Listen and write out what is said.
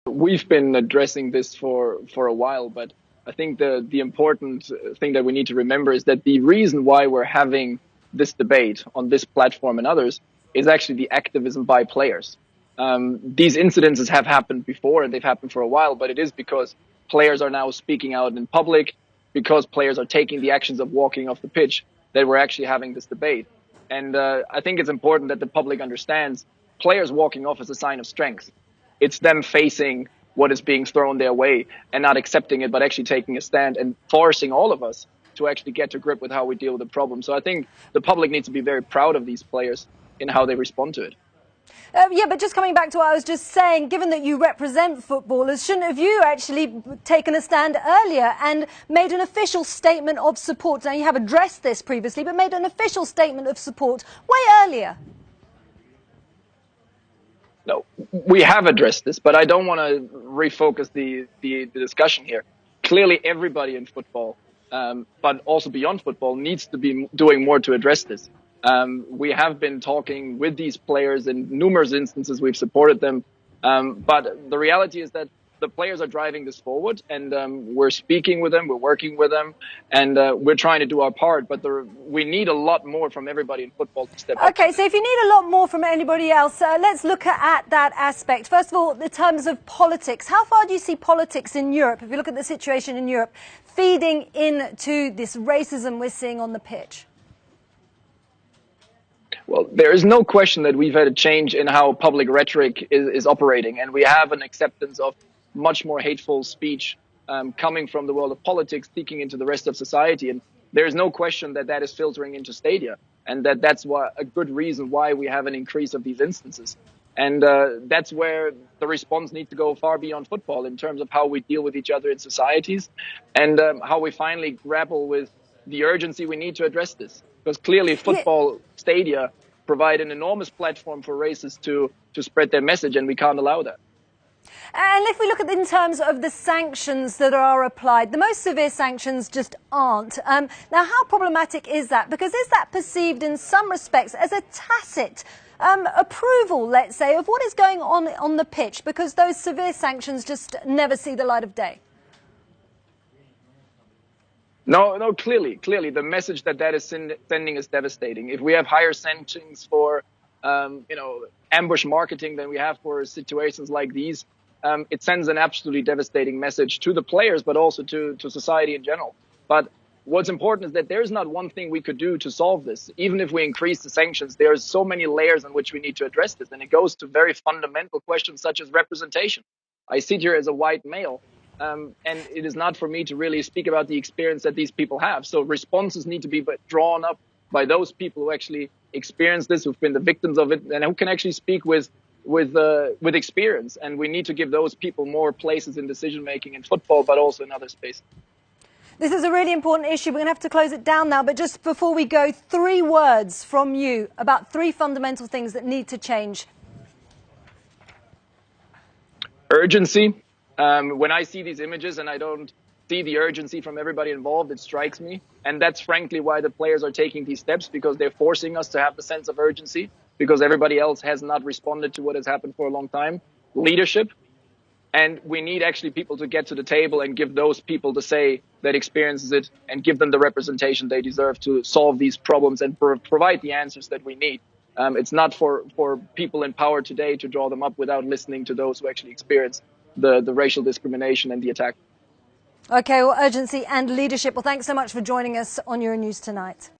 We've been addressing this for a while, but I think the important thing that we need to remember is that the reason why we're having this debate on this platform and others is actually the activism by players. These incidences have happened before and they've happened for a while, but it is because players are now speaking out in public, because players are taking the actions of walking off the pitch, that we're actually having this debate. And I think it's important that the public understands players walking off is a sign of strength. It's them facing what is being thrown their way and not accepting it, but actually taking a stand and forcing all of us to actually get to grip with how we deal with the problem. So I think the public needs to be very proud of these players in how they respond to it. Yeah, but just coming back to what I was just saying, given that you represent footballers, shouldn't have you actually taken a stand earlier and made an official statement of support? Now, you have addressed this previously, but made an official statement of support way earlier. No, we have addressed this, but I don't want to refocus the discussion here. Clearly, everybody in football, but also beyond football, needs to be doing more to address this. We have been talking with these players in numerous instances. We've supported them. But the reality is that the players are driving this forward, and we're speaking with them, we're working with them, and we're trying to do our part. But we need a lot more from everybody in football to step up. Okay, so if you need a lot more from anybody else, let's look at that aspect. First of all, in terms of politics, how far do you see politics in Europe, if you look at the situation in Europe, feeding into this racism we're seeing on the pitch? Well, there is no question that we've had a change in how public rhetoric is operating, and we have an acceptance of much more hateful speech coming from the world of politics, seeking into the rest of society. And there is no question that that is filtering into stadia, and that's a good reason why we have an increase of these instances. And that's where the response needs to go far beyond football in terms of how we deal with each other in societies and how we finally grapple with the urgency we need to address this. Because clearly football stadia provide an enormous platform for racists to spread their message, and we can't allow that. And if we look at in terms of the sanctions that are applied, the most severe sanctions just aren't. Now, how problematic is that? Because is that perceived in some respects as a tacit approval, let's say, of what is going on the pitch, because those severe sanctions just never see the light of day? No, clearly, the message that is sending is devastating. If we have higher sanctions for, ambush marketing than we have for situations like these, it sends an absolutely devastating message to the players, but also to society in general. But what's important is that there's not one thing we could do to solve this. Even if we increase the sanctions, there's so many layers in which we need to address this. And it goes to very fundamental questions such as representation. I sit here as a white male. And it is not for me to really speak about the experience that these people have. So responses need to be drawn up by those people who actually experience this, who've been the victims of it, and who can actually speak with experience. And we need to give those people more places in decision making in football, but also in other spaces. This is a really important issue. We're going to have to close it down now. But just before we go, 3 words from you about 3 fundamental things that need to change. Urgency. When I see these images and I don't see the urgency from everybody involved, it strikes me. And that's frankly why the players are taking these steps, because they're forcing us to have the sense of urgency, because everybody else has not responded to what has happened for a long time. Leadership. And we need actually people to get to the table and give those people the say that experiences it and give them the representation they deserve to solve these problems and provide the answers that we need. It's not for people in power today to draw them up without listening to those who actually experience the racial discrimination and the attack. Okay, well, urgency and leadership. Well, thanks so much for joining us on Euronews tonight.